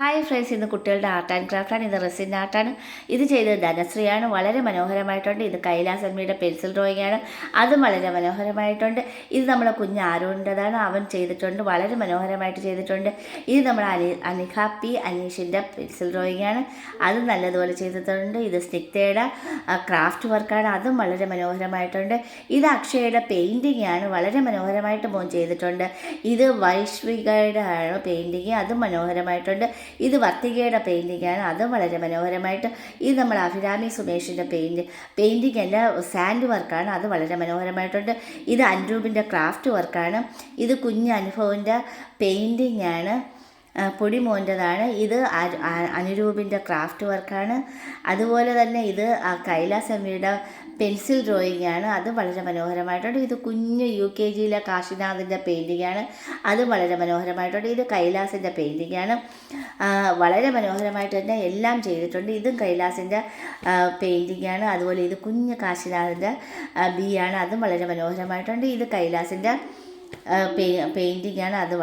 Hi friends, ഇന്ന് കുട്ടികളുടെ art and ക്രാഫ്റ്റാണ്. ഇത് റെസിൻ ആർട്ടാണ്. ഇത് ചെയ്തത് ധനശ്രീയാണ്. വളരെ മനോഹരമായിട്ടുണ്ട്. ഇത് കൈലാസന്മിയുടെ പെൻസിൽ ഡ്രോയിങ് ആണ്. അതും വളരെ മനോഹരമായിട്ടുണ്ട്. ഇത് നമ്മളെ കുഞ്ഞ് ആരോണിൻ്റെതാണ്. അവൻ ചെയ്തിട്ടുണ്ട്. വളരെ മനോഹരമായിട്ട് ചെയ്തിട്ടുണ്ട്. ഇത് നമ്മൾ അനിഖ പി അനീഷിൻ്റെ പെൻസിൽ ഡ്രോയിങ് ആണ്. അതും നല്ലതുപോലെ ചെയ്തിട്ടുണ്ട്. ഇത് സ്നിഗ്ധയുടെ ക്രാഫ്റ്റ് വർക്കാണ്. അതും വളരെ മനോഹരമായിട്ടുണ്ട്. ഇത് അക്ഷയയുടെ പെയിൻറ്റിംഗ് ആണ്. വളരെ മനോഹരമായിട്ട് മോൻ ചെയ്തിട്ടുണ്ട്. ഇത് വൈശ്വികയുടെ ആണ് പെയിൻറ്റിങ്. അതും മനോഹരമായിട്ടുണ്ട്. ഇത് വർത്തികയുടെ പെയിൻറ്റിങ്ങാണ്. അതും വളരെ മനോഹരമായിട്ട്. ഇത് നമ്മൾ അഭിരാമി സുമേഷിൻ്റെ പെയിൻറ്റിങ് അല്ല, സാൻഡ് വർക്കാണ്. അത് വളരെ മനോഹരമായിട്ടുണ്ട്. ഇത് അൻരൂപിൻ്റെ ക്രാഫ്റ്റ് വർക്കാണ്. ഇത് കുഞ്ഞ് അനുഭവിൻ്റെ പെയിൻറ്റിങ് ആണ്. പൊടിമോൻ്റെതാണ്. ഇത് അനുരൂപിൻ്റെ ക്രാഫ്റ്റ് വർക്കാണ്. അതുപോലെ തന്നെ ഇത് കൈലാസമ്മയുടെ പെൻസിൽ ഡ്രോയിങ് ആണ്. അത് വളരെ മനോഹരമായിട്ടുണ്ട്. ഇത് കുഞ്ഞ് UKGയിലെ കാശിനാഥിൻ്റെ പെയിൻറ്റിംഗ് ആണ്. അതും വളരെ മനോഹരമായിട്ടുണ്ട്. ഇത് കൈലാസിൻ്റെ പെയിൻറ്റിംഗ് ആണ്. വളരെ മനോഹരമായിട്ട് തന്നെ എല്ലാം ചെയ്തിട്ടുണ്ട്. ഇതും കൈലാസിൻ്റെ പെയിൻറ്റിംഗ് ആണ്. അതുപോലെ ഇത് കുഞ്ഞ് കാശിനാഥിൻ്റെ ബി ആണ്. അതും വളരെ മനോഹരമായിട്ടുണ്ട്. ഇത് കൈലാസിൻ്റെ പെയിൻറ്റിംഗ് ആണ്. അത്